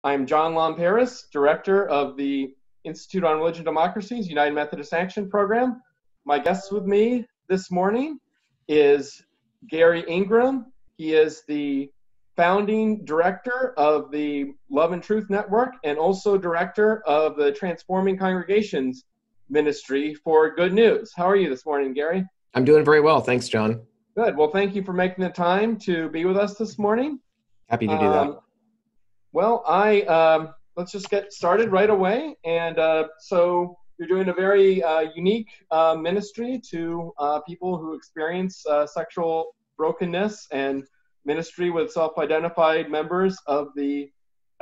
I'm John Lomperis, Director of the Institute on Religion and Democracy's United Methodist Action Program. My guest with me this morning is Garry Ingraham. He is the founding director of the Love and Truth Network and also director of the Transforming Congregations Ministry for Good News. How are you this morning, Garry? I'm doing very well. Thanks, John. Good. Well, thank you for making the time to be with us this morning. Happy to do that. Well, let's just get started right away. And so you're doing a very unique ministry to people who experience sexual brokenness and ministry with self-identified members of the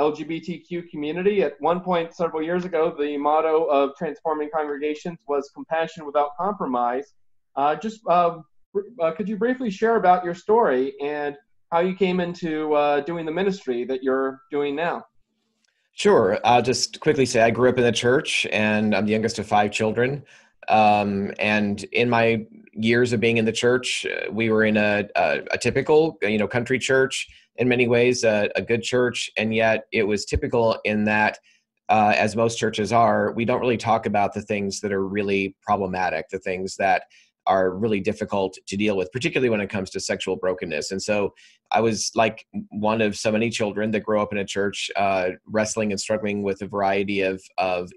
LGBTQ community. At one point, several years ago, the motto of Transforming Congregations was compassion without compromise. Could you briefly share about your story and how you came into doing the ministry that you're doing now? Sure. I'll just quickly say I grew up in the church, and I'm the youngest of 5 children. And in my years of being in the church, we were in a typical, country church in many ways, a good church, and yet it was typical in that, as most churches are, we don't really talk about the things that are really problematic, the things that are really difficult to deal with, particularly when it comes to sexual brokenness. And so I was like one of so many children that grow up in a church, wrestling and struggling with a variety of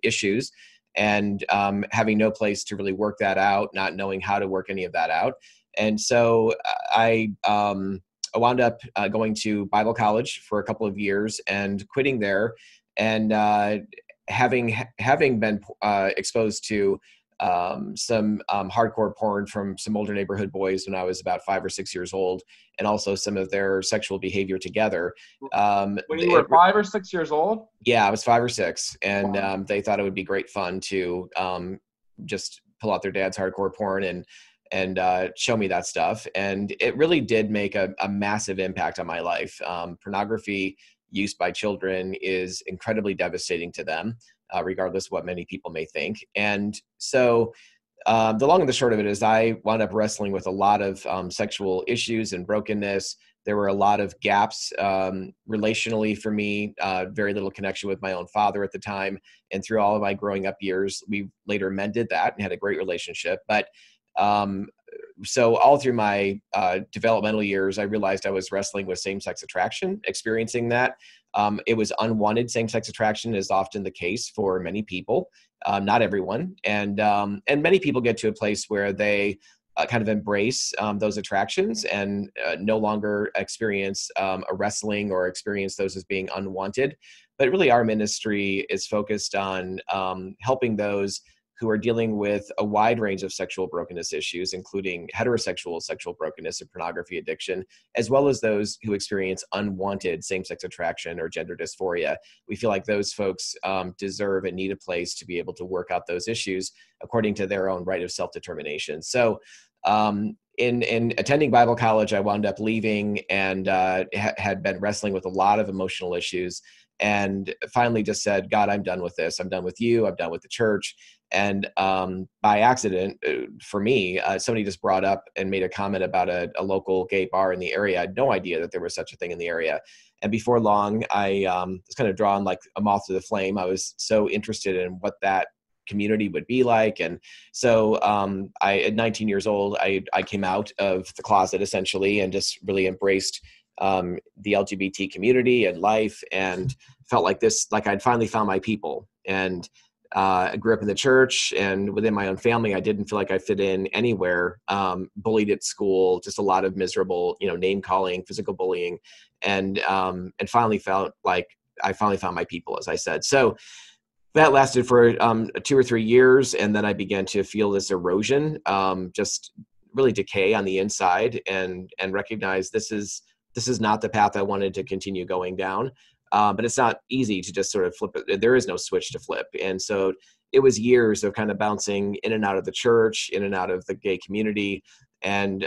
issues, and having no place to really work that out, not knowing how to work any of that out. And so I wound up going to Bible college for a couple of years and quitting there, and having been exposed to some hardcore porn from some older neighborhood boys when I was about 5 or 6 years old, and also some of their sexual behavior together. When you were 5 or 6 years old? Yeah, I was 5 or 6, and Wow. they thought it would be great fun to just pull out their dad's hardcore porn and show me that stuff. And it really did make a massive impact on my life. Pornography use by children is incredibly devastating to them, regardless of what many people may think. And so the long and the short of it is I wound up wrestling with a lot of sexual issues and brokenness. There were a lot of gaps relationally for me, very little connection with my own father at the time. And through all of my growing up years, we later mended that and had a great relationship. But so all through my developmental years, I realized I was wrestling with same-sex attraction, experiencing that. It was unwanted same-sex attraction, is often the case for many people, not everyone. And many people get to a place where they kind of embrace those attractions and no longer experience a wrestling or experience those as being unwanted. But really our ministry is focused on helping those who are dealing with a wide range of sexual brokenness issues, including heterosexual sexual brokenness and pornography addiction, as well as those who experience unwanted same-sex attraction or gender dysphoria. We feel like those folks deserve and need a place to be able to work out those issues according to their own right of self-determination. So in attending Bible college, I wound up leaving and had been wrestling with a lot of emotional issues, and finally just said, God, I'm done with this. I'm done with you. I'm done with the church. And by accident, for me, somebody just brought up and made a comment about a local gay bar in the area. I had no idea that there was such a thing in the area. And before long, I was kind of drawn like a moth to the flame. I was so interested in what that community would be like. And so at 19 years old, I came out of the closet essentially and just really embraced the LGBT community and life, and felt like I'd finally found my people. And I grew up in the church, and within my own family, I didn't feel like I fit in anywhere. Bullied at school, just a lot of miserable, name calling, physical bullying, and finally felt like I finally found my people, as I said. So that lasted for 2 or 3 years, and then I began to feel this erosion, just really decay on the inside, and recognize this is not the path I wanted to continue going down. But it's not easy to just sort of flip it. There is no switch to flip. And so it was years of kind of bouncing in and out of the church, in and out of the gay community, and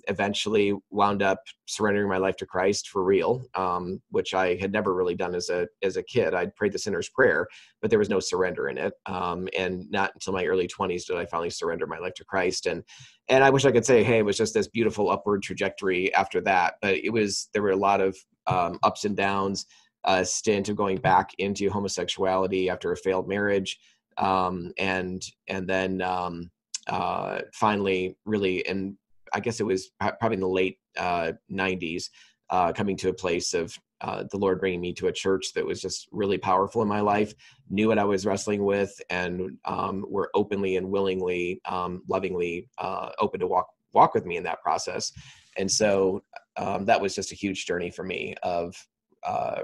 eventually wound up surrendering my life to Christ for real, which I had never really done as a kid. I'd prayed the sinner's prayer, but there was no surrender in it. And not until my early 20s did I finally surrender my life to Christ. And I wish I could say, hey, it was just this beautiful upward trajectory after that, but there were a lot of ups and downs. stint of going back into homosexuality after a failed marriage. And then finally, really, and I guess it was probably in the late 90s, coming to a place of the Lord bringing me to a church that was just really powerful in my life, knew what I was wrestling with, and were openly and willingly, lovingly open to walk with me in that process. And so that was just a huge journey for me of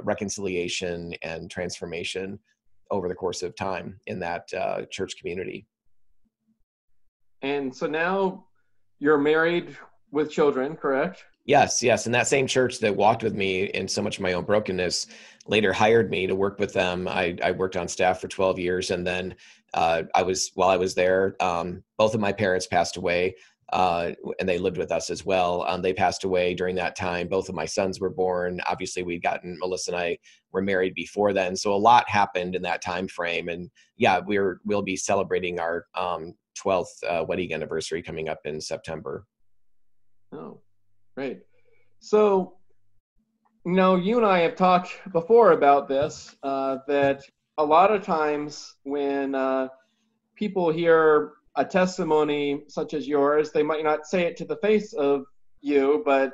reconciliation and transformation over the course of time in that church community. And so now you're married with children, correct? Yes. And that same church that walked with me in so much of my own brokenness later hired me to work with them. I worked on staff for 12 years. And then while I was there, both of my parents passed away, and they lived with us as well. They passed away during that time. Both of my sons were born. Obviously, Melissa and I were married before then. So a lot happened in that time frame. And yeah, we'll be celebrating our 12th wedding anniversary coming up in September. Oh, great. So, you and I have talked before about this, that a lot of times when people hear a testimony such as yours, they might not say it to the face of you, but,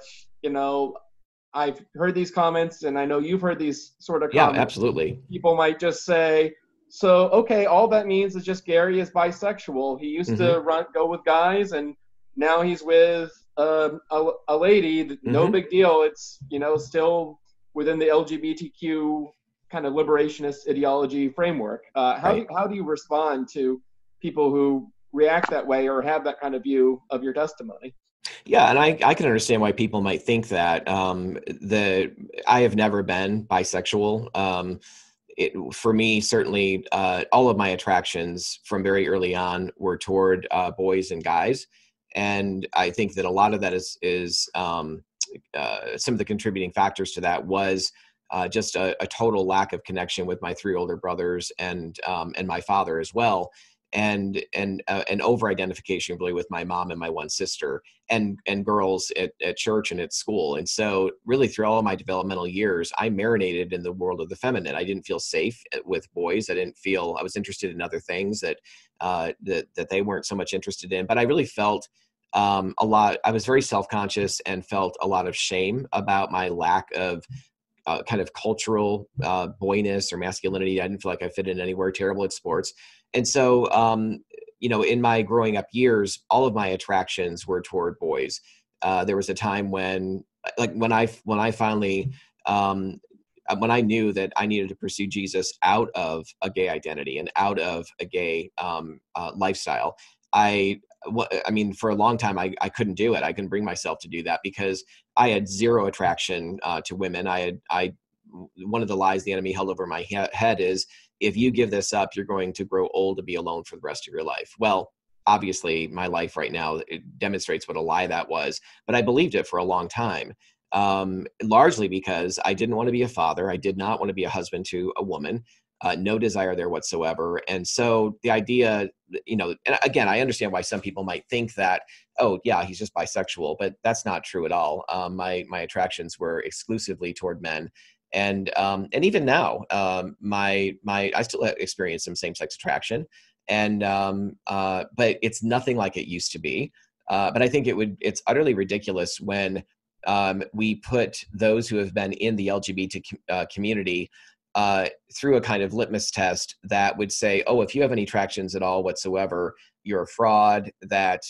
I've heard these comments, and I know you've heard these sort of comments. Yeah, absolutely. People might just say, so, okay, all that means is just Garry is bisexual. He used to go with guys, and now he's with a lady. No big deal. It's, still within the LGBTQ kind of liberationist ideology framework. How do you respond to people who react that way or have that kind of view of your testimony? Yeah, and I can understand why people might think that. I have never been bisexual. For me, certainly, all of my attractions from very early on were toward boys and guys. And I think that a lot of that is some of the contributing factors to that was just a total lack of connection with my three older brothers and my father as well. And an over-identification really with my mom and my one sister and girls at church and at school. And so really through all of my developmental years, I marinated in the world of the feminine. I didn't feel safe with boys. I was interested in other things that they weren't so much interested in, but I really felt a lot. I was very self-conscious and felt a lot of shame about my lack of kind of cultural boyness or masculinity. I didn't feel like I fit in anywhere, terrible at sports. And so, in my growing up years, all of my attractions were toward boys. There was a time when I finally, when I knew that I needed to pursue Jesus out of a gay identity and out of a gay lifestyle, for a long time, I couldn't do it. I couldn't bring myself to do that because I had zero attraction to women. One of the lies the enemy held over my head is, if you give this up, you're going to grow old to be alone for the rest of your life. Well, obviously my life right now, it demonstrates what a lie that was, but I believed it for a long time. Largely because I didn't want to be a father. I did not want to be a husband to a woman. No desire there whatsoever. And so the idea, and again, I understand why some people might think that, oh yeah, he's just bisexual, but that's not true at all. My attractions were exclusively toward men. And even now, I still experience some same-sex attraction, but it's nothing like it used to be. But I think it's utterly ridiculous when we put those who have been in the LGBT community through a kind of litmus test that would say, oh, if you have any attractions at all whatsoever, you're a fraud, that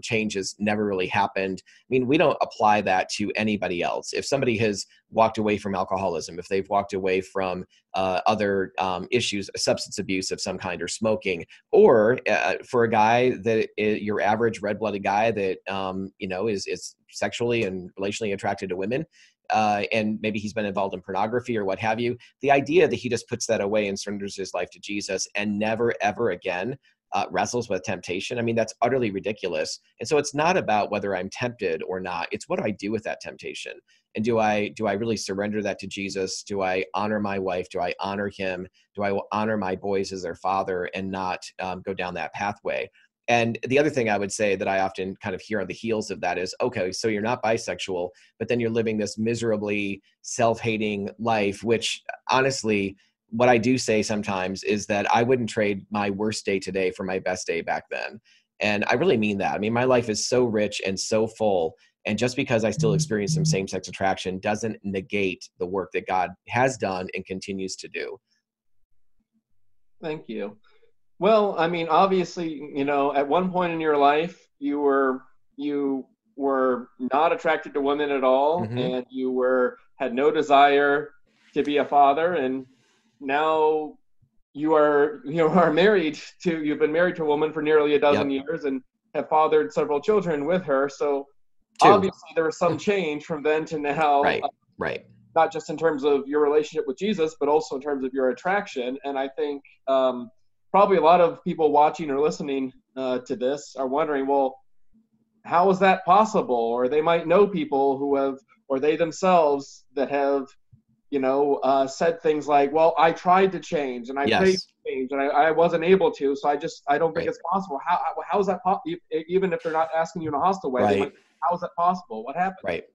change has never really happened. I mean, we don't apply that to anybody else. If somebody has walked away from alcoholism, if they've walked away from other issues, substance abuse of some kind or smoking, or for a guy your average red-blooded guy that, is sexually and relationally attracted to women, and maybe he's been involved in pornography or what have you, the idea that he just puts that away and surrenders his life to Jesus and never, ever again wrestles with temptation. I mean, that's utterly ridiculous. And so it's not about whether I'm tempted or not. It's what do I do with that temptation? And do I really surrender that to Jesus? Do I honor my wife? Do I honor him? Do I honor my boys as their father and not go down that pathway? And the other thing I would say that I often kind of hear on the heels of that is, okay, so you're not bisexual, but then you're living this miserably self-hating life, which honestly, what I do say sometimes is that I wouldn't trade my worst day today for my best day back then. And I really mean that. I mean, my life is so rich and so full. And just because I still experience some same-sex attraction doesn't negate the work that God has done and continues to do. Thank you. Well, I mean, obviously, at one point in your life, you were not attracted to women at all, Mm-hmm. and you had no desire to be a father, and now you've been married to a woman for nearly a dozen years and have fathered several children with her. So obviously there was some change from then to now. Right. Not just in terms of your relationship with Jesus, but also in terms of your attraction. And I think probably a lot of people watching or listening to this are wondering, well, how is that possible? Or they might know people who have, or they themselves that have, said things like, well, I tried to change and I prayed to change and I wasn't able to. So I don't think it's possible. How is that possible? Even if they're not asking you in a hostile way, how is that possible? What happened? Right.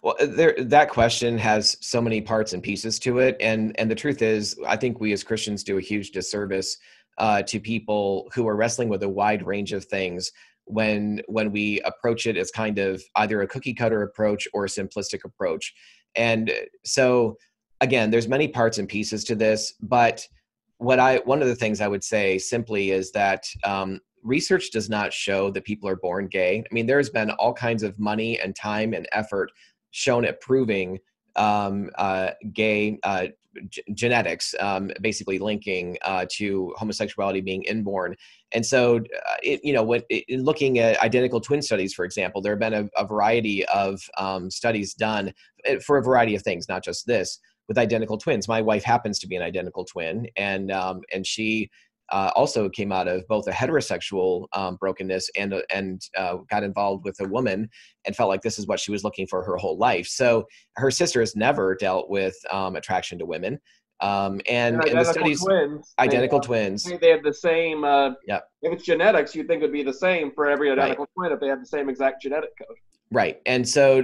Well, that question has so many parts and pieces to it. And the truth is, I think we as Christians do a huge disservice to people who are wrestling with a wide range of things when we approach it as kind of either a cookie cutter approach or a simplistic approach. And so, again, there's many parts and pieces to this, but one of the things I would say simply is that research does not show that people are born gay. I mean, there's been all kinds of money and time and effort shown at proving gay genetics, basically linking to homosexuality being inborn. And so, in looking at identical twin studies, for example, there have been a variety of studies done for a variety of things, not just this, with identical twins. My wife happens to be an identical twin, and she also came out of both a heterosexual brokenness and got involved with a woman and felt like this is what she was looking for her whole life. So her sister has never dealt with attraction to women. And the studies, identical twins, they have the same. If it's genetics, you'd think it would be the same for every identical twin if they had the same exact genetic code. Right. And so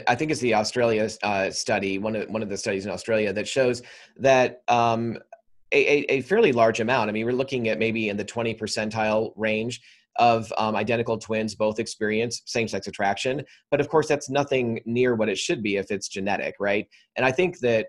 I think it's the Australia study, one of the studies in Australia that shows that a fairly large amount. I mean, we're looking at maybe in the 20 percentile range of identical twins both experience same-sex attraction. But of course, that's nothing near what it should be if it's genetic, right? And I think that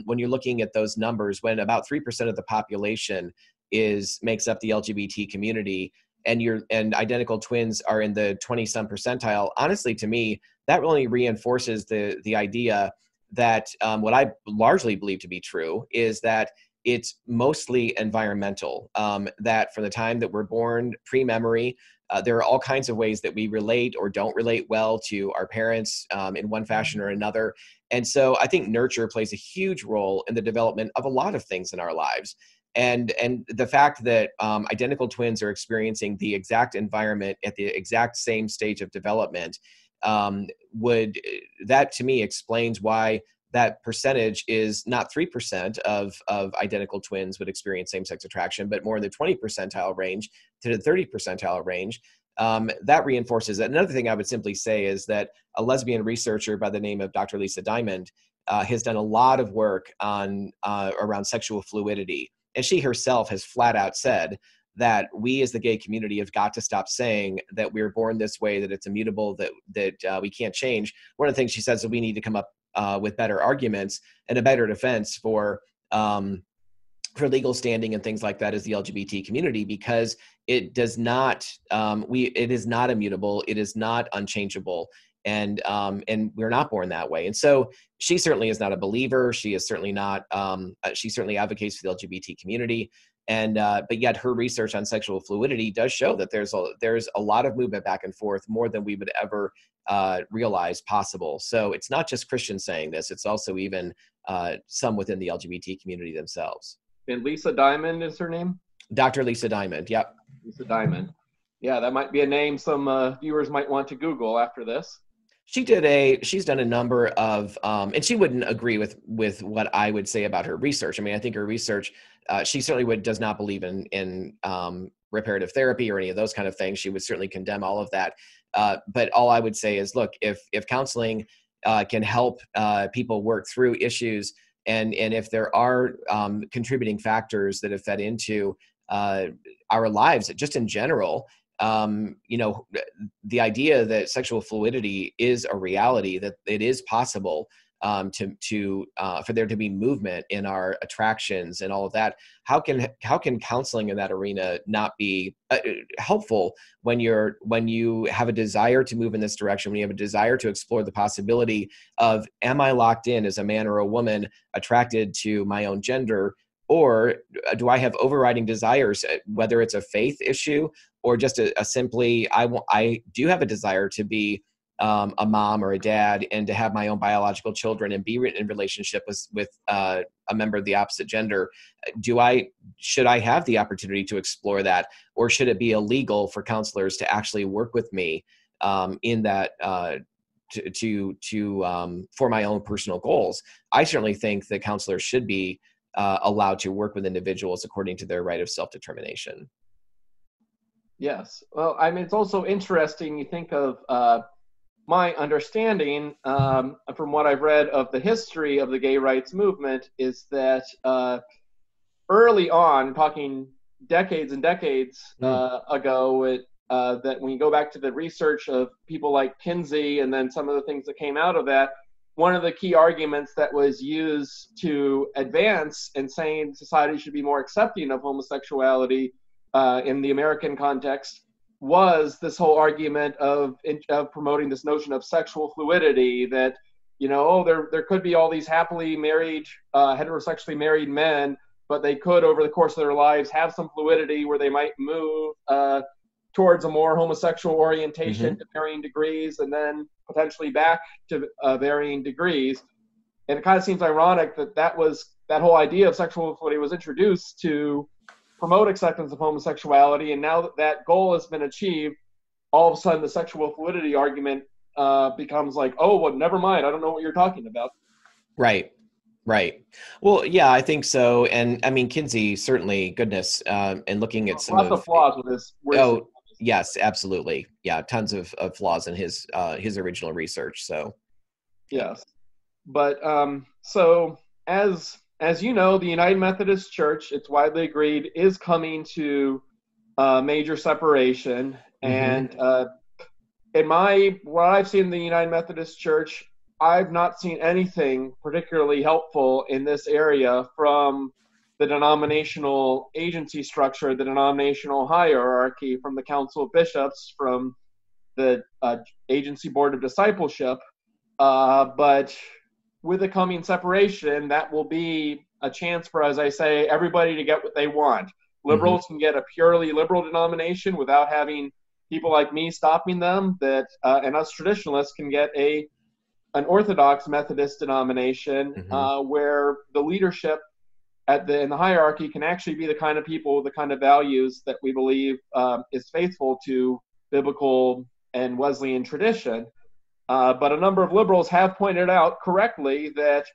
when you're looking at those numbers, when about 3% of the population makes up the LGBT community, and identical twins are in the 20-some percentile, honestly, to me, that really reinforces the idea that what I largely believe to be true is that it's mostly environmental, that from the time that we're born, pre-memory, there are all kinds of ways that we relate or don't relate well to our parents in one fashion or another. And so I think nurture plays a huge role in the development of a lot of things in our lives. And the fact that identical twins are experiencing the exact environment at the exact same stage of development, that to me explains why that percentage is not 3% of identical twins would experience same-sex attraction, but more in the 20 percentile range to the 30 percentile range. That reinforces that. Another thing I would simply say is that a lesbian researcher by the name of Dr. Lisa Diamond has done a lot of work on around sexual fluidity. And she herself has flat out said that we as the gay community have got to stop saying that we're born this way, that it's immutable, that we can't change. One of the things she says is we need to come up with better arguments and a better defense for legal standing and things like that as the LGBT community, because it does not, it is not immutable, it is not unchangeable, and we're not born that way. And so she certainly is not a believer. She is certainly not. She certainly advocates for the LGBT community, and but yet her research on sexual fluidity does show that there's a lot of movement back and forth, more than we would ever realize possible. So it's not just Christians saying this; it's also even some within the LGBT community themselves. And Lisa Diamond is her name? Dr. Lisa Diamond. Yep. Lisa Diamond. Yeah, that might be a name some viewers might want to Google after this. She's done a number of, and she wouldn't agree with what I would say about her research. I mean, I think her research, she certainly does not believe in reparative therapy or any of those kind of things. She would certainly condemn all of that. But all I would say is, look, if counseling can help people work through issues, and if there are contributing factors that have fed into our lives, just in general, the idea that sexual fluidity is a reality, that it is possible for there to be movement in our attractions and all of that. How can counseling in that arena not be helpful when you have a desire to move in this direction, when you have a desire to explore the possibility of, am I locked in as a man or a woman attracted to my own gender? Or do I have overriding desires, whether it's a faith issue or just a simply, I do have a desire to be a mom or a dad and to have my own biological children and be in relationship with a member of the opposite gender. Should I have the opportunity to explore that, or should it be illegal for counselors to actually work with me in that for my own personal goals? I certainly think that counselors should be allowed to work with individuals according to their right of self-determination. Yes. Well, I mean, it's also interesting. You think of my understanding from what I've read of the history of the gay rights movement is that early on, talking decades and decades ago, that when you go back to the research of people like Kinsey and then some of the things that came out of that, one of the key arguments that was used to advance in saying society should be more accepting of homosexuality in the American context was this whole argument of promoting this notion of sexual fluidity, that, there could be all these happily married, heterosexually married men, but they could, over the course of their lives, have some fluidity where they might move towards a more homosexual orientation to varying degrees, and then potentially back to varying degrees. And it kind of seems ironic that whole idea of sexual fluidity was introduced to promote acceptance of homosexuality, and now that goal has been achieved, all of a sudden the sexual fluidity argument becomes like, oh, well, never mind, I don't know what you're talking about. Right. Well, yeah, I think so. And I mean, Kinsey, certainly, goodness, and looking at some lots of flaws with this. Yes, absolutely. Yeah, tons of flaws in his original research. So, yes, but so as you know, the United Methodist Church, it's widely agreed, is coming to major separation. And in what I've seen in the United Methodist Church, I've not seen anything particularly helpful in this area from the denominational agency structure, the denominational hierarchy, from the Council of Bishops, from the Agency Board of Discipleship. But with the coming separation, that will be a chance for, as I say, everybody to get what they want. Liberals can get a purely liberal denomination without having people like me stopping them, and us traditionalists can get an Orthodox Methodist denomination where the leadership in the hierarchy can actually be the kind of people, the kind of values that we believe is faithful to biblical and Wesleyan tradition. But a number of liberals have pointed out correctly that,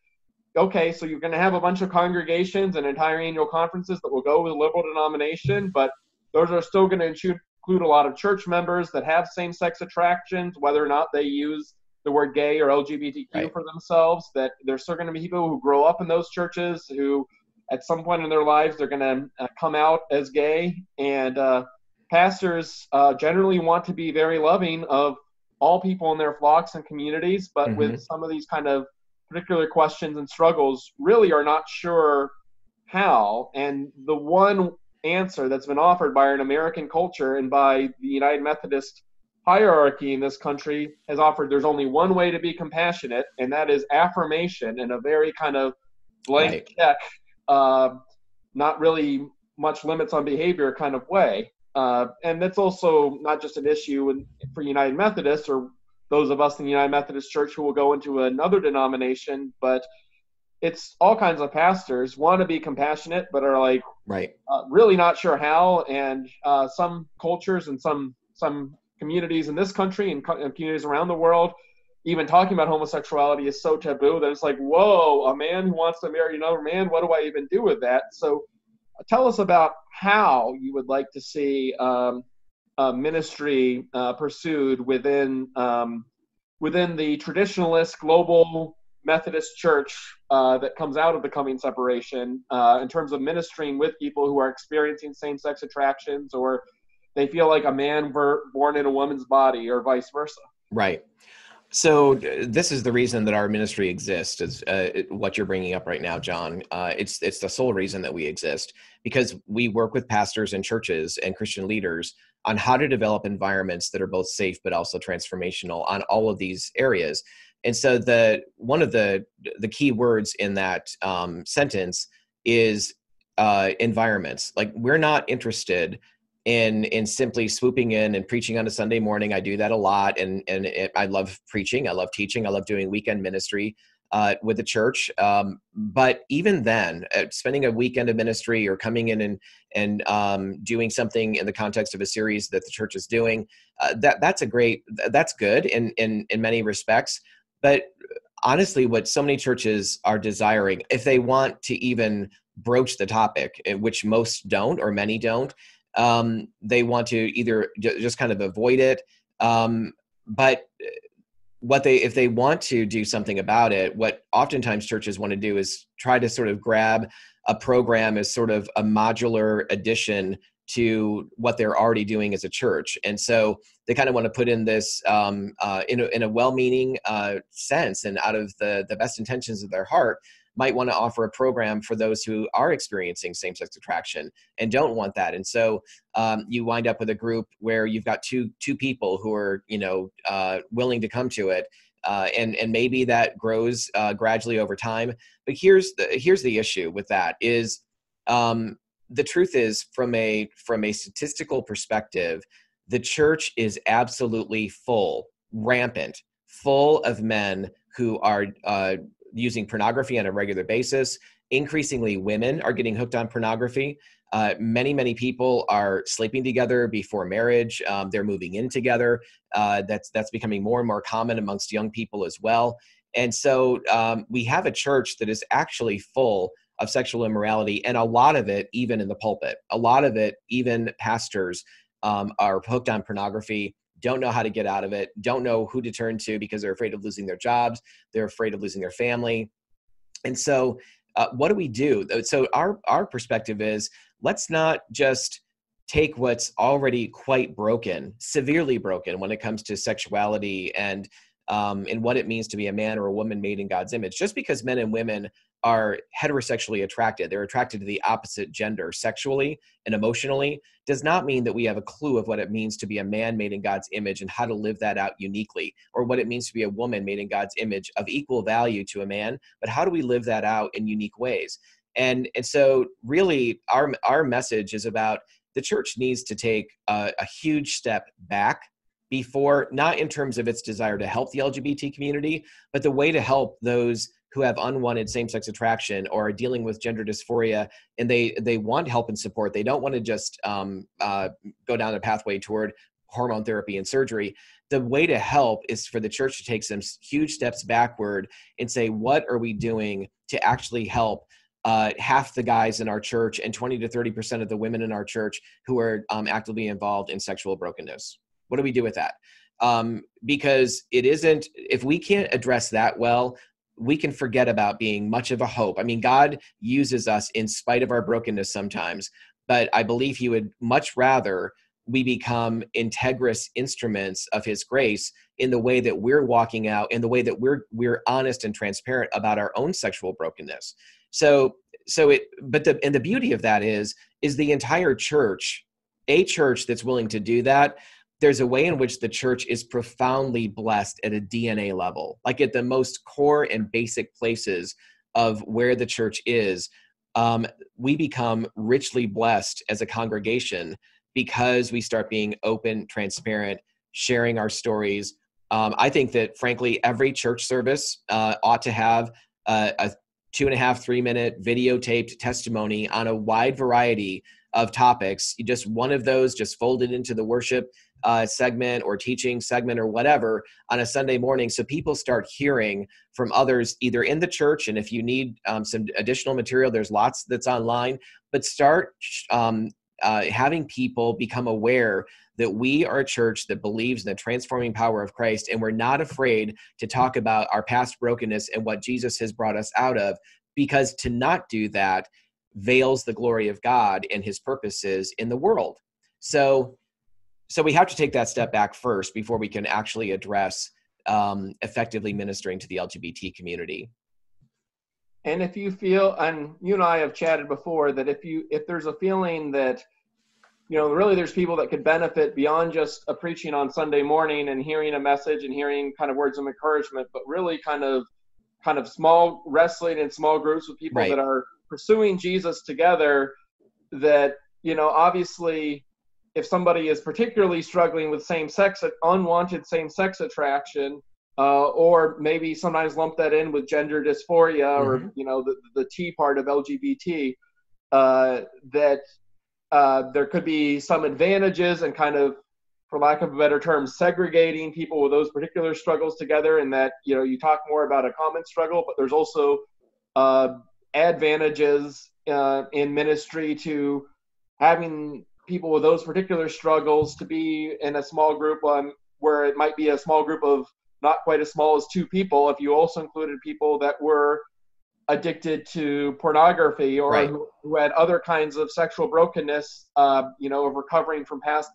okay, so you're going to have a bunch of congregations and entire annual conferences that will go with a liberal denomination, but those are still going to include a lot of church members that have same-sex attractions, whether or not they use the word gay or LGBTQ for themselves, that there's still going to be people who grow up in those churches who at some point in their lives they're going to come out as gay. And pastors generally want to be very loving of all people in their flocks and communities, but with some of these kind of particular questions and struggles, really are not sure how. And the one answer that's been offered by an American culture and by the United Methodist hierarchy in this country has offered, there's only one way to be compassionate, and that is affirmation in a very kind of blank check, not really much limits on behavior kind of way. And that's also not just an issue for United Methodists or those of us in the United Methodist Church who will go into another denomination, but it's all kinds of pastors want to be compassionate, but are like really not sure how. And some cultures and some communities in this country and communities around the world even talking about homosexuality is so taboo that it's like, whoa, a man who wants to marry another man, what do I even do with that? So tell us about how you would like to see ministry pursued within the traditionalist global Methodist Church that comes out of the coming separation in terms of ministering with people who are experiencing same-sex attractions, or they feel like a man born in a woman's body, or vice versa. Right. So this is the reason that our ministry exists, is what you're bringing up right now, John. It's the sole reason that we exist, because we work with pastors and churches and Christian leaders on how to develop environments that are both safe but also transformational on all of these areas. And so one of the key words in that sentence is environments. Like, we're not interested in simply swooping in and preaching on a Sunday morning. I do that a lot, and I love preaching, I love teaching, I love doing weekend ministry with the church. But even then, spending a weekend of ministry or coming in and doing something in the context of a series that the church is doing, that's good in many respects. But honestly, what so many churches are desiring, if they want to even broach the topic, which most don't or many don't, they want to either just kind of avoid it. But if they want to do something about it, what oftentimes churches want to do is try to sort of grab a program as sort of a modular addition to what they're already doing as a church. And so they kind of want to put in this in a well-meaning sense, and out of the best intentions of their heart, might want to offer a program for those who are experiencing same-sex attraction and don't want that. And so you wind up with a group where you've got two people who are, willing to come to it. And maybe that grows gradually over time. But here's the issue with that is, the truth is, from a statistical perspective, the church is absolutely rampant full of men who are using pornography on a regular basis. Increasingly, women are getting hooked on pornography. Many people are sleeping together before marriage. They're moving in together. That's becoming more and more common amongst young people as well. And so we have a church that is actually full of sexual immorality, and a lot of it even in the pulpit. A lot of it, even pastors are hooked on pornography, don't know how to get out of it, don't know who to turn to because they're afraid of losing their jobs, they're afraid of losing their family. And so what do we do? So our perspective is, let's not just take what's already quite broken, severely broken when it comes to sexuality and what it means to be a man or a woman made in God's image. Just because men and women are heterosexually attracted, they're attracted to the opposite gender sexually and emotionally, does not mean that we have a clue of what it means to be a man made in God's image and how to live that out uniquely, or what it means to be a woman made in God's image of equal value to a man, but how do we live that out in unique ways? And so really our message is about, the church needs to take a huge step back before, not in terms of its desire to help the LGBT community, but the way to help those who have unwanted same-sex attraction or are dealing with gender dysphoria, and they want help and support. They don't want to just go down a pathway toward hormone therapy and surgery. The way to help is for the church to take some huge steps backward and say, what are we doing to actually help half the guys in our church and 20 to 30% of the women in our church who are actively involved in sexual brokenness? What do we do with that? Because it isn't, if we can't address that well, we can forget about being much of a hope. I mean, God uses us in spite of our brokenness sometimes, but I believe he would much rather we become integrous instruments of his grace in the way that we're walking out, in the way that we're honest and transparent about our own sexual brokenness. So the beauty of that is the entire church, a church that's willing to do that. There's a way in which the church is profoundly blessed at a DNA level, like at the most core and basic places of where the church is. We become richly blessed as a congregation because we start being open, transparent, sharing our stories. I think that, frankly, every church service ought to have a 2.5, 3 minute videotaped testimony on a wide variety of topics. Just one of those just folded into the worship segment or teaching segment or whatever on a Sunday morning, so people start hearing from others either in the church, and if you need some additional material, there's lots that's online, but start having people become aware that we are a church that believes in the transforming power of Christ, and we're not afraid to talk about our past brokenness and what Jesus has brought us out of, because to not do that veils the glory of God and his purposes in the world. So we have to take that step back first before we can actually address effectively ministering to the LGBT community. And if you feel, and you and I have chatted before, that if there's a feeling that, really there's people that could benefit beyond just a preaching on Sunday morning and hearing a message and hearing kind of words of encouragement, but really kind of small wrestling in small groups with people Right. that are pursuing Jesus together, that, obviously if somebody is particularly struggling with unwanted same-sex attraction, or maybe sometimes lump that in with gender dysphoria, or, the T part of LGBT, that there could be some advantages and kind of, for lack of a better term, segregating people with those particular struggles together, and that, you talk more about a common struggle, but there's also advantages in ministry to having people with those particular struggles to be in a small group where it might be a small group of not quite as small as 2 people. If you also included people that were addicted to pornography, or Right. who had other kinds of sexual brokenness, of recovering from past,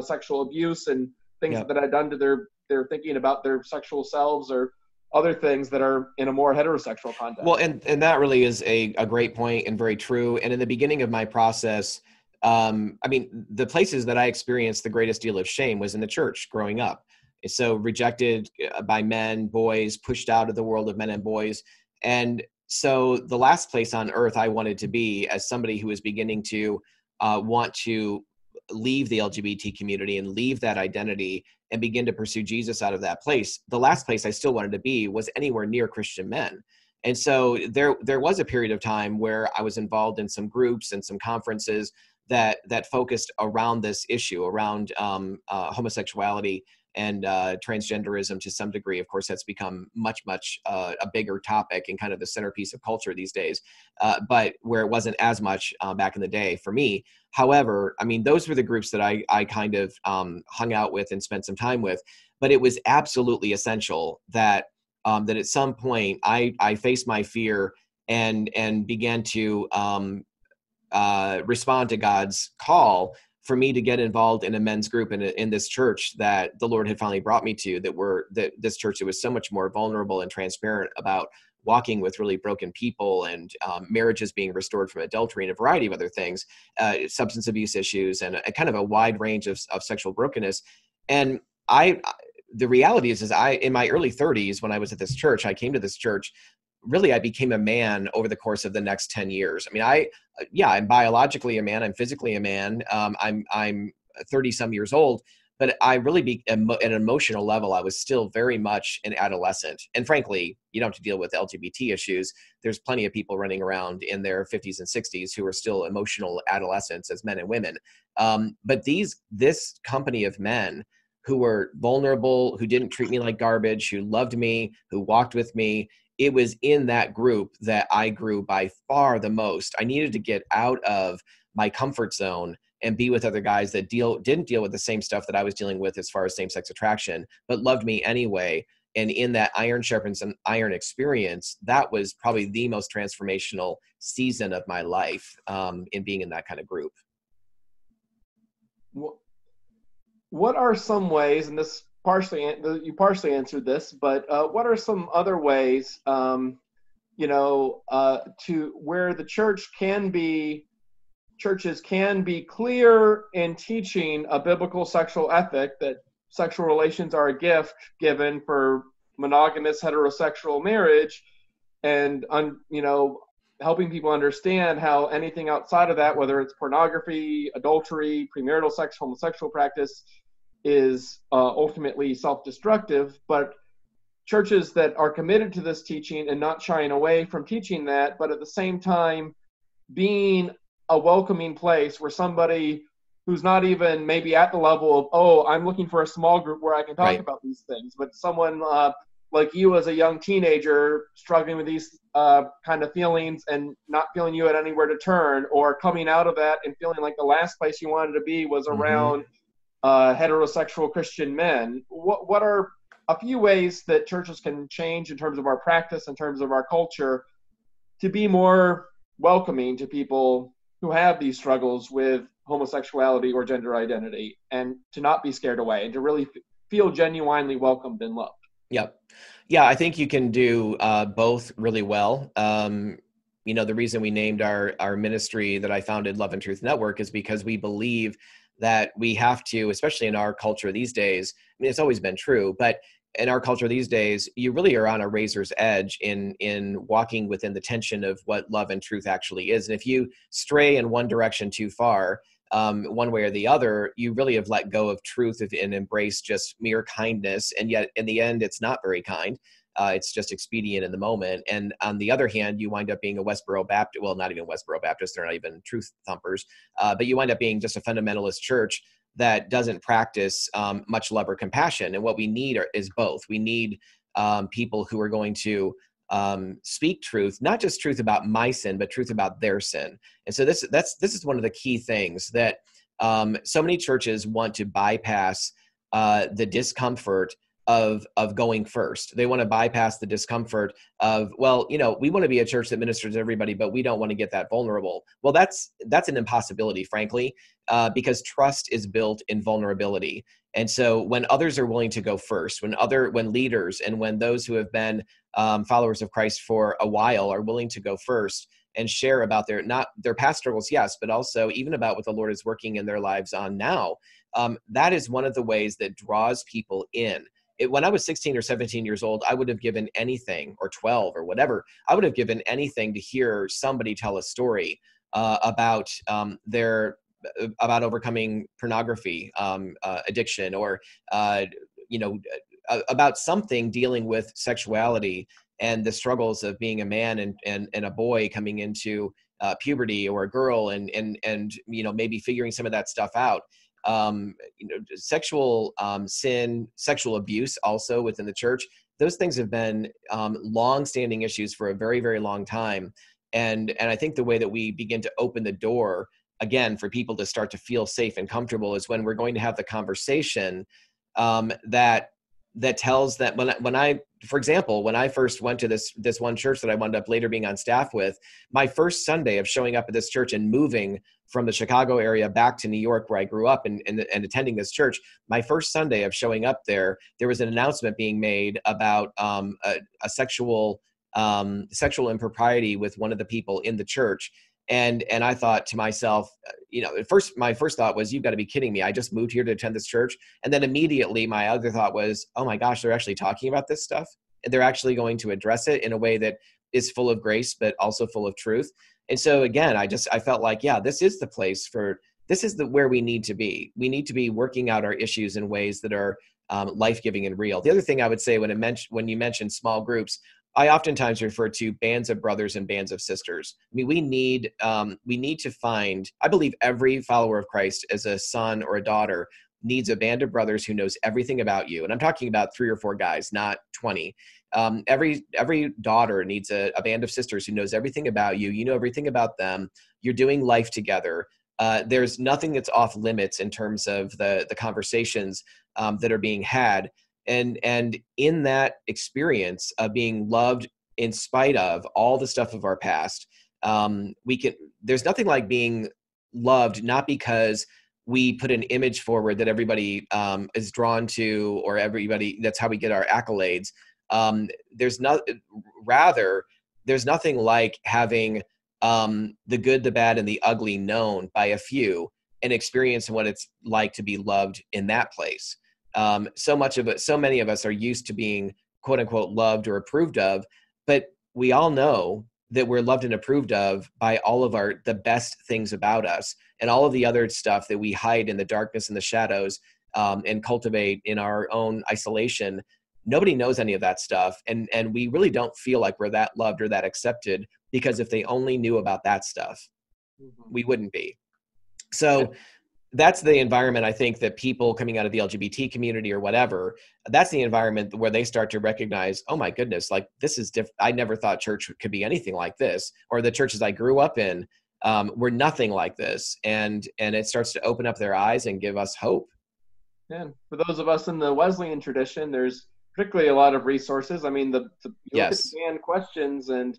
sexual abuse and things Yep. that had done to their thinking about their sexual selves, or other things that are in a more heterosexual context. Well, and that really is a great point and very true. And in the beginning of my process, the places that I experienced the greatest deal of shame was in the church growing up. So rejected by men, boys, pushed out of the world of men and boys. And so the last place on earth I wanted to be, as somebody who was beginning to want to leave the LGBT community and leave that identity and begin to pursue Jesus out of that place, the last place I still wanted to be was anywhere near Christian men. And so there was a period of time where I was involved in some groups and some conferences that focused around this issue, around homosexuality and transgenderism to some degree. Of course, that's become much a bigger topic and kind of the centerpiece of culture these days, but where it wasn't as much back in the day for me. However, those were the groups that I kind of hung out with and spent some time with, but it was absolutely essential that at some point I faced my fear and began to respond to God's call for me to get involved in a men's group in this church that the Lord had finally brought me to, this church that was so much more vulnerable and transparent about walking with really broken people, and marriages being restored from adultery and a variety of other things, substance abuse issues, and a kind of a wide range of sexual brokenness. And the reality is in my early 30s, when I was at this church, I came to this church, really, I became a man over the course of the next 10 years. I'm biologically a man. I'm physically a man. I'm 30 some years old, but I really at an emotional level, I was still very much an adolescent. And frankly, you don't have to deal with LGBT issues. There's plenty of people running around in their 50s and 60s who are still emotional adolescents as men and women. But this company of men who were vulnerable, who didn't treat me like garbage, who loved me, who walked with me, it was in that group that I grew by far the most. I needed to get out of my comfort zone and be with other guys that didn't deal with the same stuff that I was dealing with as far as same-sex attraction, but loved me anyway. And in that iron sharpens an iron experience, that was probably the most transformational season of my life, in being in that kind of group. What are some ways, and you partially answered this, but what are some other ways, to where the churches can be clear in teaching a biblical sexual ethic, that sexual relations are a gift given for monogamous heterosexual marriage, and helping people understand how anything outside of that, whether it's pornography, adultery, premarital sex, homosexual practice, is ultimately self-destructive. But churches that are committed to this teaching and not shying away from teaching that, but at the same time being a welcoming place where somebody who's not even maybe at the level of, oh, I'm looking for a small group where I can talk Right. about these things, but someone like you as a young teenager struggling with these kind of feelings and not feeling you had anywhere to turn, or coming out of that and feeling like the last place you wanted to be was Mm-hmm. around heterosexual Christian men. What are a few ways that churches can change in terms of our practice, in terms of our culture, to be more welcoming to people who have these struggles with homosexuality or gender identity, and to not be scared away and to really feel genuinely welcomed and loved? Yep. Yeah, I think you can do both really well. The reason we named our ministry that I founded, Love and Truth Network, is because we believe that we have to, especially in our culture these days. I mean, it's always been true, but in our culture these days, you really are on a razor's edge in walking within the tension of what love and truth actually is. And if you stray in one direction too far, one way or the other, you really have let go of truth and embrace just mere kindness. And yet in the end, it's not very kind. It's just expedient in the moment. And on the other hand, you wind up being a Westboro Baptist, well, not even Westboro Baptist, they're not even truth thumpers, but you wind up being just a fundamentalist church that doesn't practice much love or compassion. And what we need is both. We need people who are going to speak truth, not just truth about my sin, but truth about their sin. And so this is one of the key things that so many churches want to bypass the discomfort of going first. They want to bypass the discomfort of, well, we want to be a church that ministers to everybody, but we don't want to get that vulnerable. Well, that's an impossibility, frankly, because trust is built in vulnerability. And so when others are willing to go first, when leaders and when those who have been followers of Christ for a while are willing to go first and share about their past struggles, yes, but also even about what the Lord is working in their lives on now, that is one of the ways that draws people in. When I was 16 or 17 years old, I would have given anything, or 12 or whatever, I would have given anything to hear somebody tell a story about about overcoming pornography addiction, or about something dealing with sexuality and the struggles of being a man and a boy coming into puberty, or a girl and maybe figuring some of that stuff out. Sexual sin, sexual abuse also within the church. Those things have been long-standing issues for a very, very long time. And I think the way that we begin to open the door again for people to start to feel safe and comfortable is when we're going to have the conversation that tells that for example, when I first went to this one church that I wound up later being on staff with, my first Sunday of showing up at this church and moving from the Chicago area back to New York, where I grew up, and attending this church, my first Sunday of showing up there was an announcement being made about a sexual impropriety with one of the people in the church. And I thought to myself, my first thought was, you've got to be kidding me. I just moved here to attend this church. And then immediately my other thought was, oh my gosh, they're actually talking about this stuff. And they're actually going to address it in a way that is full of grace, but also full of truth. And so again, I felt like, yeah, this is the place where we need to be. We need to be working out our issues in ways that are life-giving and real. The other thing I would say when you mentioned small groups, I oftentimes refer to bands of brothers and bands of sisters. I mean, we need to find, I believe every follower of Christ as a son or a daughter needs a band of brothers who knows everything about you. And I'm talking about 3 or 4 guys, not 20. Every daughter needs a band of sisters who knows everything about you. You know everything about them. You're doing life together. There's nothing that's off limits in terms of the conversations that are being had. And in that experience of being loved in spite of all the stuff of our past, there's nothing like being loved, not because we put an image forward that everybody is drawn to, or that's how we get our accolades. There's nothing like having the good, the bad, and the ugly known by a few, and experiencing what it's like to be loved in that place. So many of us are used to being quote unquote loved or approved of, but we all know that we're loved and approved of by all of the best things about us, and all of the other stuff that we hide in the darkness and the shadows and cultivate in our own isolation. Nobody knows any of that stuff. And we really don't feel like we're that loved or that accepted, because if they only knew about that stuff, we wouldn't be. So that's the environment, I think, that people coming out of the LGBT community or whatever, that's the environment where they start to recognize, oh my goodness, like this is different. I never thought church could be anything like this, or the churches I grew up in were nothing like this. And it starts to open up their eyes and give us hope. And for those of us in the Wesleyan tradition, there's particularly a lot of resources. I mean, you look at the banned questions, and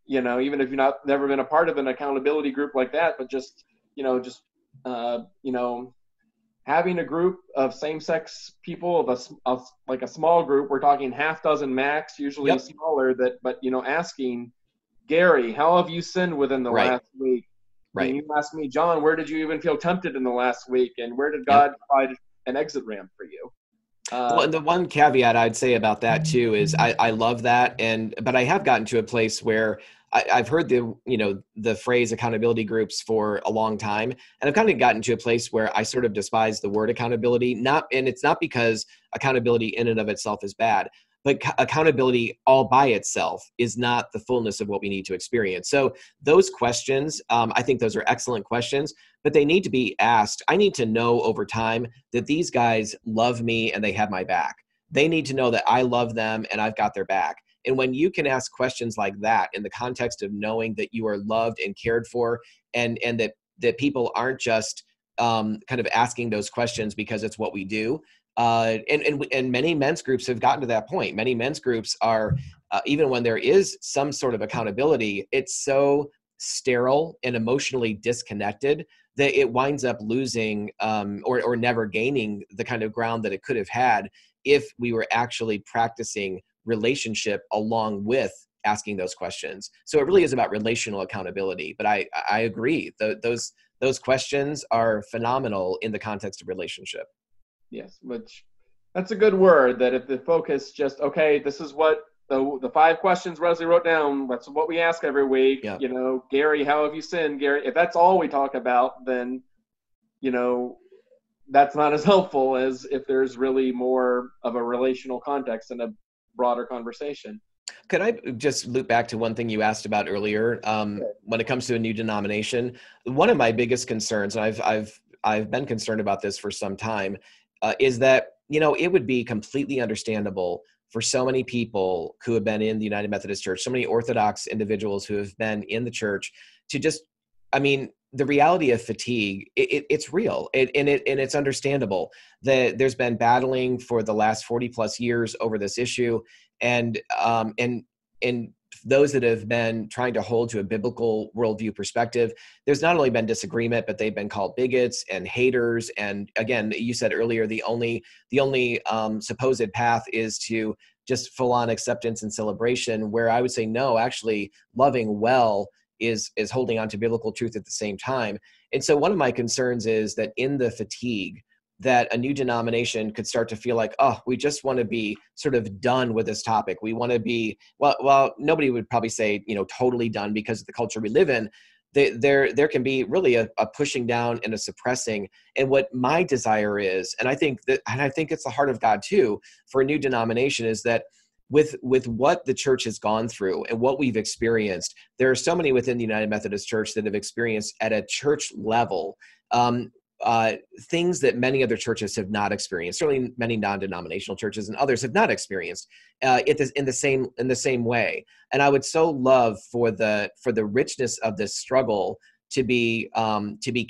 even if you've never been a part of an accountability group like that, but just having a group of same-sex people of like a small group, we're talking half dozen max, usually smaller, but asking, Gary, how have you sinned within the last week? Right. And you ask me, John, where did you even feel tempted in the last week? And where did God provide an exit ramp for you? Well, and the one caveat I'd say about that too is I love that, but I have gotten to a place where I've heard the phrase accountability groups for a long time, and I've kind of gotten to a place where I sort of despise the word accountability. And it's not because accountability in and of itself is bad, but accountability all by itself is not the fullness of what we need to experience. So those questions, I think those are excellent questions, but they need to be asked. I need to know over time that these guys love me and they have my back. They need to know that I love them and I've got their back. And when you can ask questions like that in the context of knowing that you are loved and cared for, and that people aren't just kind of asking those questions because it's what we do. And many men's groups have gotten to that point. Many men's groups are, even when there is some sort of accountability, it's so sterile and emotionally disconnected that it winds up losing or never gaining the kind of ground that it could have had if we were actually practicing relationship along with asking those questions. So it really is about relational accountability. But I agree, those questions are phenomenal in the context of relationship. Yes, which that's a good word, that if the focus just, okay, this is what the 5 questions Wesley wrote down, that's what we ask every week. Yeah. Gary, how have you sinned? Gary, if that's all we talk about, then, that's not as helpful as if there's really more of a relational context and a broader conversation. Could I just loop back to one thing you asked about earlier? When it comes to a new denomination, one of my biggest concerns, and I've been concerned about this for some time, is that, it would be completely understandable for so many people who have been in the United Methodist Church, so many Orthodox individuals who have been in the church, to just, the reality of fatigue, it's real, and it's understandable that there's been battling for the last 40 plus years over this issue, and those that have been trying to hold to a biblical worldview perspective, there's not only been disagreement, but they've been called bigots and haters. And again, you said earlier, the only supposed path is to just full on acceptance and celebration, where I would say, no, actually loving well is holding on to biblical truth at the same time. And so one of my concerns is that in the fatigue, that a new denomination could start to feel like, oh, we just want to be sort of done with this topic. We want to be, well, nobody would probably say, totally done, because of the culture we live in. There can be really a pushing down and a suppressing. And what my desire is, and I think it's the heart of God too, for a new denomination, is that with what the church has gone through and what we've experienced, there are so many within the United Methodist Church that have experienced at a church level things that many other churches have not experienced. Certainly, many non-denominational churches and others have not experienced in the same way. And I would so love for the richness of this struggle to be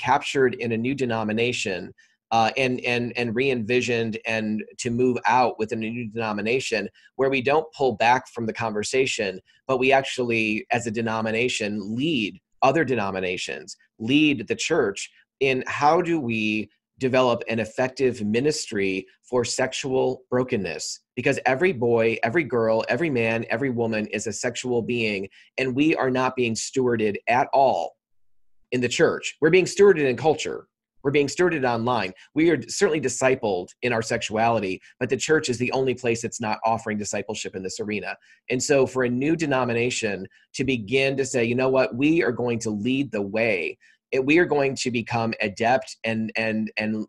captured in a new denomination. And re-envisioned, and to move out within a new denomination where we don't pull back from the conversation, but we actually, as a denomination, lead other denominations, lead the church in how do we develop an effective ministry for sexual brokenness. Because every boy, every girl, every man, every woman is a sexual being, and we are not being stewarded at all in the church. We're being stewarded in culture. We're being stewarded online. We are certainly discipled in our sexuality, but the church is the only place that's not offering discipleship in this arena. And so for a new denomination to begin to say, you know what, we are going to lead the way. We are going to become adept and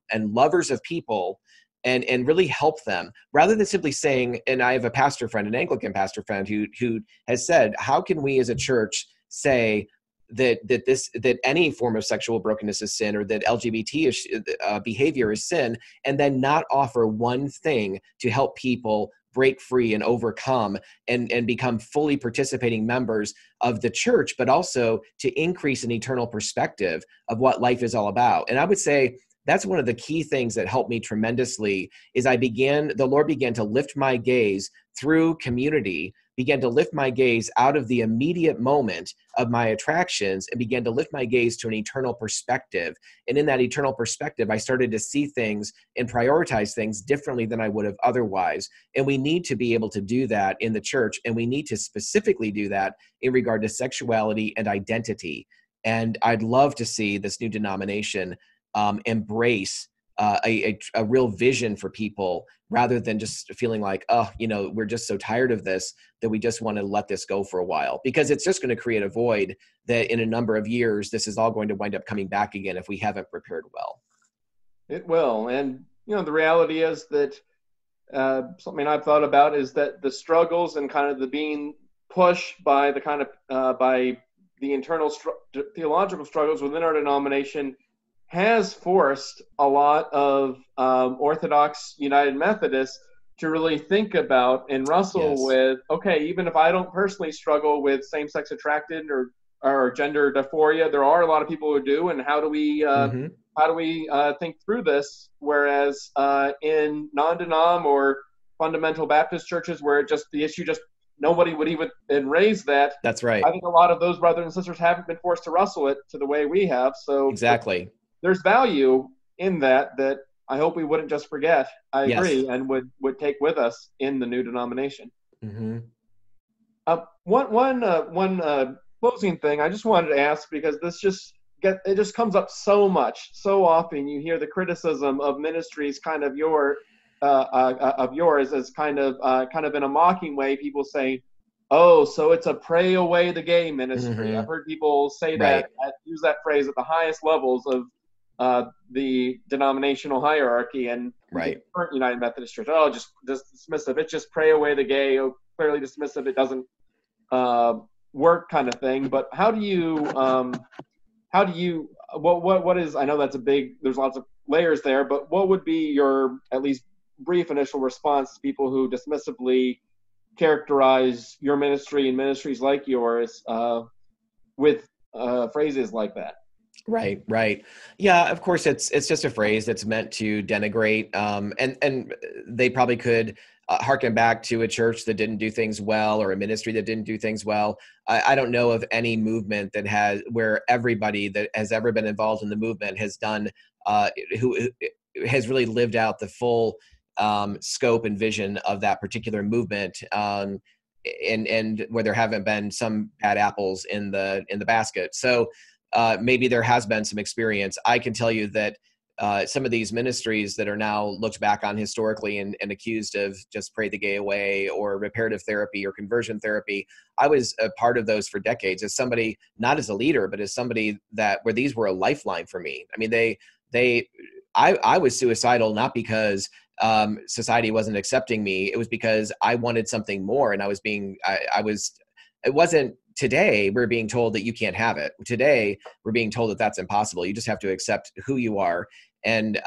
lovers of people and really help them, rather than simply saying, and I have a pastor friend, an Anglican pastor friend, who has said, how can we as a church say that any form of sexual brokenness is sin, or that LGBT behavior is sin, and then not offer one thing to help people break free and overcome and become fully participating members of the church, but also to increase an eternal perspective of what life is all about. And I would say that's one of the key things that helped me tremendously is the Lord began to lift my gaze through community, began to lift my gaze out of the immediate moment of my attractions and began to lift my gaze to an eternal perspective. And in that eternal perspective, I started to see things and prioritize things differently than I would have otherwise. And we need to be able to do that in the church. And we need to specifically do that in regard to sexuality and identity. And I'd love to see this new denomination embrace a real vision for people, rather than just feeling like, oh, we're just so tired of this that we just want to let this go for a while, because it's just going to create a void that in a number of years, this is all going to wind up coming back again if we haven't prepared well. It will. And, the reality is that something I've thought about is that the struggles and kind of the being pushed by the kind of, by the internal theological struggles within our denomination has forced a lot of Orthodox United Methodists to really think about and wrestle with, okay, even if I don't personally struggle with same-sex attracted or gender dysphoria, there are a lot of people who do, and how do we think through this? Whereas in non-denom or fundamental Baptist churches, where the issue nobody would even raise that. That's right. I think a lot of those brothers and sisters haven't been forced to wrestle it to the way we have. So exactly. There's value in that I hope we wouldn't just forget. I agree, and would take with us in the new denomination. Mm-hmm. One closing thing I just wanted to ask, because it just comes up so often. You hear the criticism of ministries, kind of yours, as kind of in a mocking way. People say, "Oh, so it's a pray away the gay ministry." Mm-hmm. I've heard people say that, use that phrase at the highest levels of the denominational hierarchy, and current United Methodist Church. Oh, just dismissive. It's just pray away the gay. Oh, clearly dismissive. It doesn't work, kind of thing. But how do you? What is? I know that's there's lots of layers there, but what would be your at least brief initial response to people who dismissively characterize your ministry and ministries like yours with phrases like that? Right. Yeah, of course, it's just a phrase that's meant to denigrate, and they probably could harken back to a church that didn't do things well, or a ministry that didn't do things well. I don't know of any movement where everybody that has ever been involved in the movement has done, who has really lived out the full scope and vision of that particular movement, and where there haven't been some bad apples in the basket. So maybe there has been some experience. I can tell you that some of these ministries that are now looked back on historically and accused of just pray the gay away or reparative therapy or conversion therapy, I was a part of those for decades as somebody, not as a leader, but as somebody where these were a lifeline for me. I mean, I was suicidal, not because society wasn't accepting me. It was because I wanted something more, and it wasn't. Today, we're being told that you can't have it. Today, we're being told that that's impossible. You just have to accept who you are. And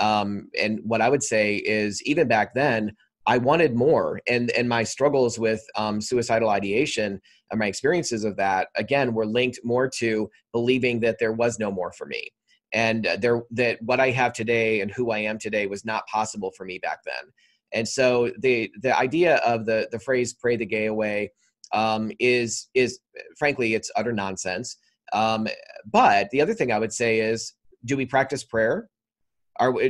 what I would say is, even back then, I wanted more. And my struggles with suicidal ideation and my experiences of that, again, were linked more to believing that there was no more for me. And that what I have today and who I am today was not possible for me back then. And so the idea of the phrase "pray the gay away" is frankly, it's utter nonsense. But the other thing I would say is, do we practice prayer?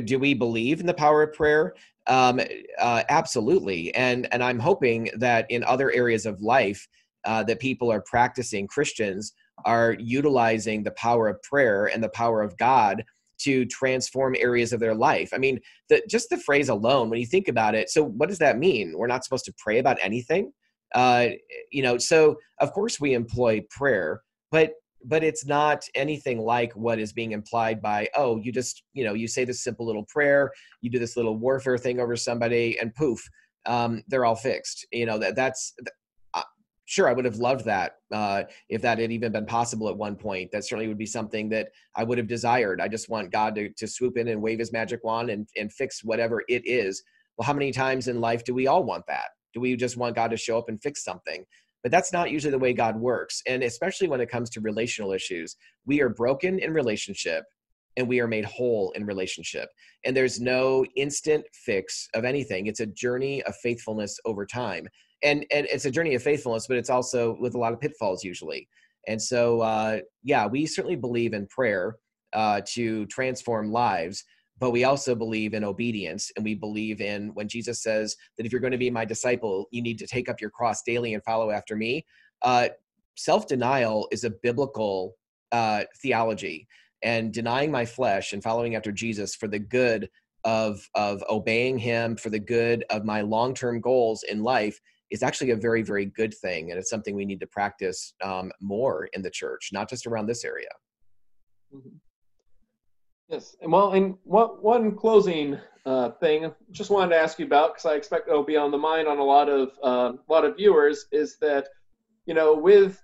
Do we believe in the power of prayer? Absolutely. And I'm hoping that in other areas of life, that people are practicing, Christians are utilizing the power of prayer and the power of God to transform areas of their life. I mean, just the phrase alone, when you think about it, so what does that mean? We're not supposed to pray about anything? So of course we employ prayer, but it's not anything like what is being implied by, oh, you just, you say this simple little prayer, you do this little warfare thing over somebody, and poof, they're all fixed. sure, I would have loved that if that had even been possible at one point. That certainly would be something that I would have desired. I just want God to swoop in and wave his magic wand and fix whatever it is. Well, how many times in life do we all want that? Do we just want God to show up and fix something? But that's not usually the way God works. And especially when it comes to relational issues, we are broken in relationship and we are made whole in relationship. And there's no instant fix of anything. It's a journey of faithfulness over time. And it's a journey of faithfulness, but it's also with a lot of pitfalls usually. And so, yeah, we certainly believe in prayer to transform lives, but we also believe in obedience. And we believe in when Jesus says that if you're going to be my disciple, you need to take up your cross daily and follow after me. Self-denial is a biblical theology, and denying my flesh and following after Jesus for the good of obeying him, for the good of my long-term goals in life, is actually a very, very good thing. And it's something we need to practice more in the church, not just around this area. Mm-hmm. Yes. And well, and one closing thing, just wanted to ask you about, because I expect it'll be on the mind on a lot of viewers, is that, with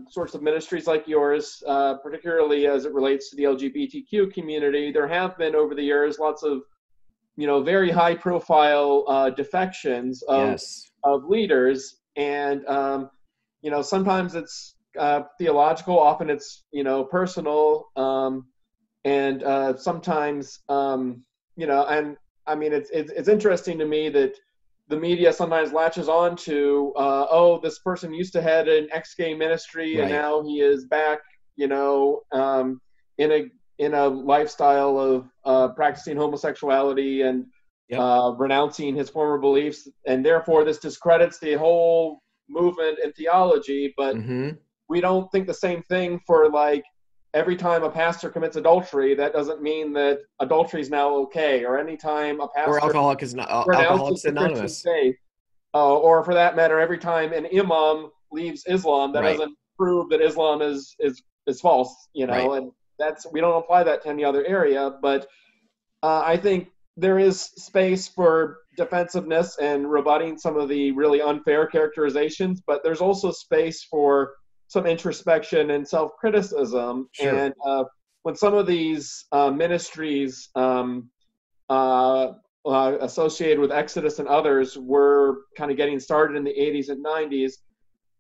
sorts of ministries like yours, particularly as it relates to the LGBTQ community, there have been over the years lots of very high profile defections of leaders. And, sometimes it's theological, often it's, personal. And sometimes, and I mean, it's interesting to me that the media sometimes latches on to, this person used to head an ex-gay ministry, right, and now he is back, in a lifestyle of practicing homosexuality and yep, renouncing his former beliefs, and therefore this discredits the whole movement and theology. But mm-hmm, we don't think the same thing for, like, every time a pastor commits adultery, that doesn't mean that adultery is now okay, or any time a pastor or Alcoholics Anonymous, faith, or for that matter, every time an imam leaves Islam, that right, doesn't prove that Islam is false, right, and we don't apply that to any other area. But I think there is space for defensiveness and rebutting some of the really unfair characterizations, but there's also space for some introspection and self-criticism. Sure. And when some of these ministries associated with Exodus and others were kind of getting started in the 80s and 90s,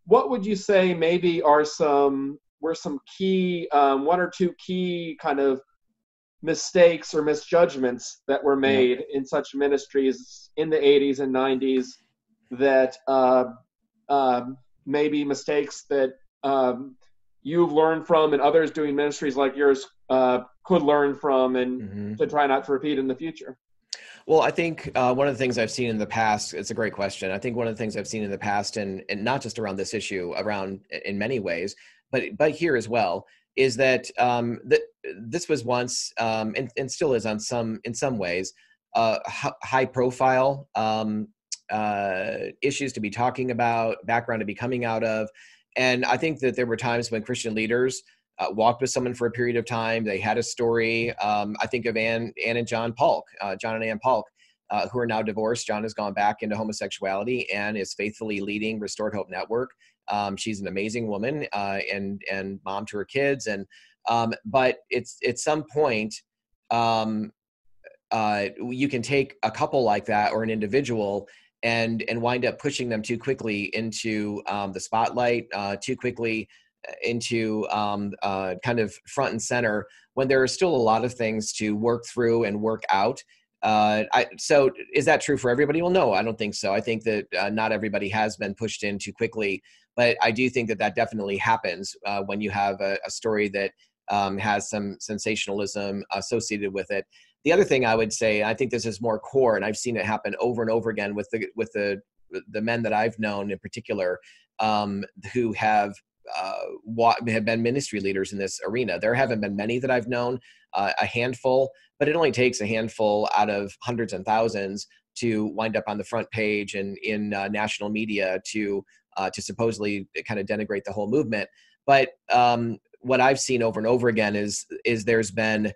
what would you say maybe were some key, one or two key kind of mistakes or misjudgments that were made in such ministries in the 80s and 90s that maybe mistakes that you've learned from and others doing ministries like yours could learn from, and mm-hmm, to try not to repeat in the future? Well, I think one of the things I've seen in the past, it's a great question. I think one of the things I've seen in the past, and not just around this issue, around in many ways, but here as well, is that this was once and still is in some ways high profile issues to be talking about, background to be coming out of. And I think that there were times when Christian leaders walked with someone for a period of time. They had a story. I think of Ann and John and Ann Palk, who are now divorced. John has gone back into homosexuality and is faithfully leading Restored Hope Network. She's an amazing woman and mom to her kids. And but it's at some point you can take a couple like that or an individual and wind up pushing them too quickly into the spotlight, too quickly into kind of front and center, when there are still a lot of things to work through and work out. So is that true for everybody? Well, no, I don't think so. I think that not everybody has been pushed in too quickly, but I do think that definitely happens when you have a story that has some sensationalism associated with it. The other thing I would say, I think this is more core, and I've seen it happen over and over again with the men that I've known in particular, who have been ministry leaders in this arena. There haven't been many that I've known, a handful, but it only takes a handful out of hundreds and thousands to wind up on the front page and in national media to supposedly kind of denigrate the whole movement. But what I've seen over and over again is there's been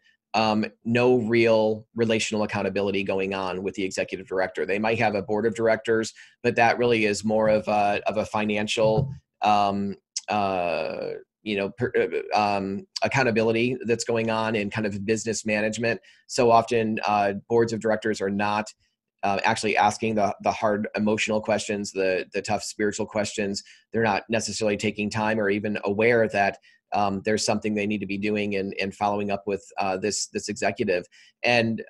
no real relational accountability going on with the executive director. They might have a board of directors, but that really is more of a financial, accountability that's going on in kind of business management. So often boards of directors are not actually asking the hard emotional questions, the tough spiritual questions. They're not necessarily taking time or even aware that there's something they need to be doing and following up with this executive, and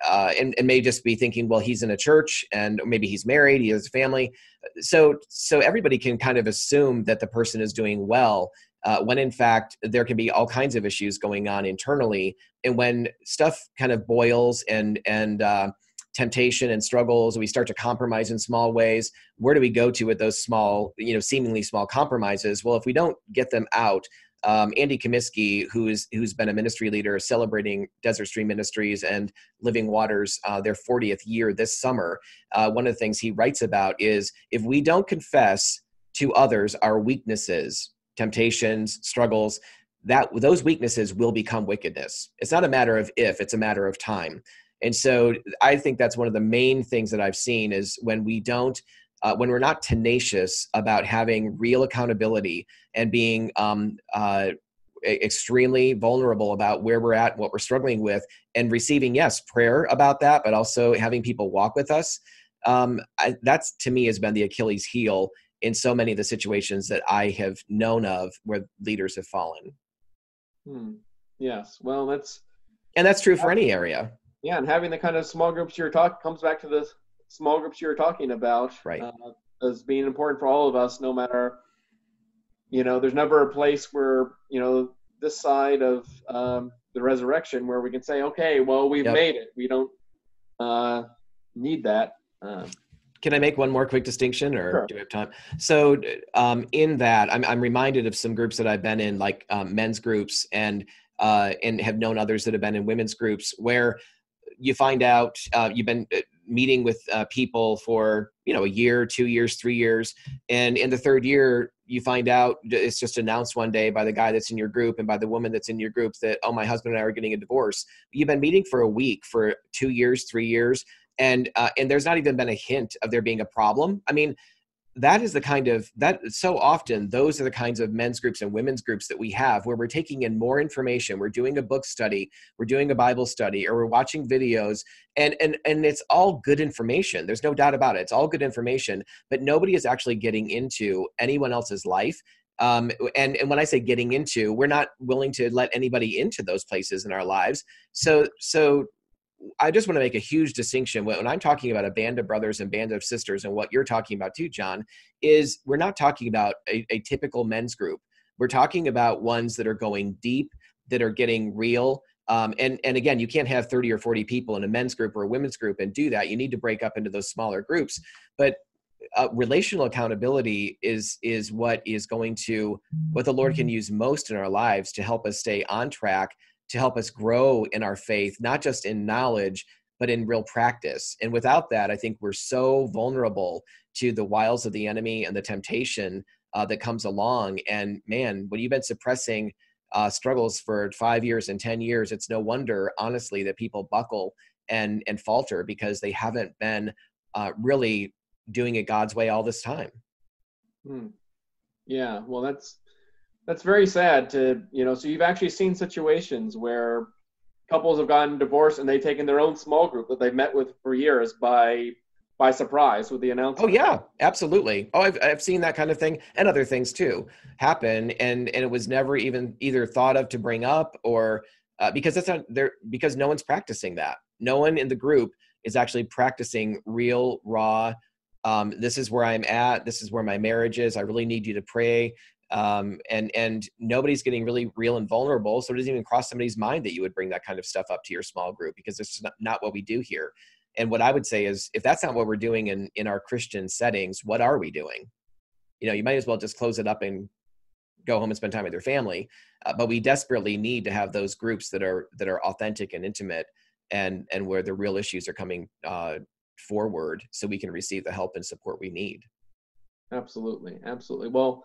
may just be thinking, well, he's in a church and maybe he's married, he has a family, so everybody can kind of assume that the person is doing well, when in fact there can be all kinds of issues going on internally, and when stuff kind of boils and temptation and struggles, we start to compromise in small ways. Where do we go to with those small, seemingly small compromises? Well, if we don't get them out, Andy Comiskey, who's been a ministry leader celebrating Desert Stream Ministries and Living Waters, their 40th year this summer, one of the things he writes about is if we don't confess to others our weaknesses, temptations, struggles, that those weaknesses will become wickedness. It's not a matter of if, it's a matter of time. And so I think that's one of the main things that I've seen is when we don't, when we're not tenacious about having real accountability and being extremely vulnerable about where we're at, what we're struggling with, and receiving, yes, prayer about that, but also having people walk with us. That's, to me, has been the Achilles heel in so many of the situations that I have known of where leaders have fallen. Yes. Well, that's true for any area. Yeah, and having the kind of small groups comes back to the small groups you're talking about, right, as being important for all of us, no matter, there's never a place where, this side of the resurrection where we can say, okay, well, we've made it. We don't need that. Can I make one more quick distinction, or sure. Do we have time? So in that, I'm reminded of some groups that I've been in, like men's groups, and have known others that have been in women's groups, where you find out you've been meeting with people for, a year, 2 years, 3 years. And in the third year, you find out it's just announced one day by the guy that's in your group and by the woman that's in your group that, oh, my husband and I are getting a divorce. You've been meeting for a week, for 2 years, 3 years. And there's not even been a hint of there being a problem. I mean, that is the kind of, that so often those are the kinds of men's groups and women's groups that we have, where we're taking in more information, we're doing a book study, we're doing a Bible study, or we're watching videos, and it's all good information. There's no doubt about it. It's all good information, but nobody is actually getting into anyone else's life. And when I say getting into, we're not willing to let anybody into those places in our lives. So I just want to make a huge distinction when I'm talking about a band of brothers and band of sisters, and what you're talking about too, John, is we're not talking about a typical men's group. We're talking about ones that are going deep, that are getting real. And again, you can't have 30 or 40 people in a men's group or a women's group and do that. You need to break up into those smaller groups. But relational accountability is what the Lord can use most in our lives to help us stay on track, to help us grow in our faith, not just in knowledge, but in real practice. And without that, I think we're so vulnerable to the wiles of the enemy and the temptation that comes along. And man, when you've been suppressing struggles for 5 years and 10 years, it's no wonder, honestly, that people buckle and falter, because they haven't been really doing it God's way all this time. Yeah, well, that's very sad to, so you've actually seen situations where couples have gotten divorced and they've taken their own small group that they've met with for years by surprise with the announcement. Oh yeah, absolutely. Oh, I've seen that kind of thing, and other things too happen. And it was never even either thought of to bring up, or because that's not there, because no one's practicing that. No one in the group is actually practicing real, raw, this is where I'm at. This is where my marriage is. I really need you to pray. And nobody's getting really real and vulnerable. So it doesn't even cross somebody's mind that you would bring that kind of stuff up to your small group, because it's not what we do here. And what I would say is, if that's not what we're doing in our Christian settings, what are we doing? You might as well just close it up and go home and spend time with your family. But we desperately need to have those groups that are authentic and intimate, and where the real issues are coming forward, so we can receive the help and support we need. Absolutely. Well,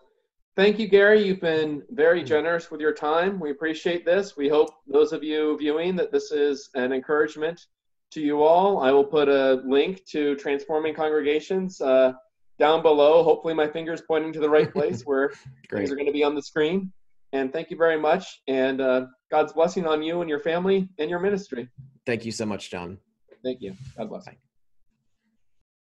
Thank you, Garry. You've been very generous with your time. We appreciate this. We hope those of you viewing that this is an encouragement to you all. I will put a link to Transforming Congregations down below. Hopefully my finger's pointing to the right place where things are going to be on the screen. And thank you very much. And God's blessing on you and your family and your ministry. Thank you so much, John. Thank you. God bless. Bye.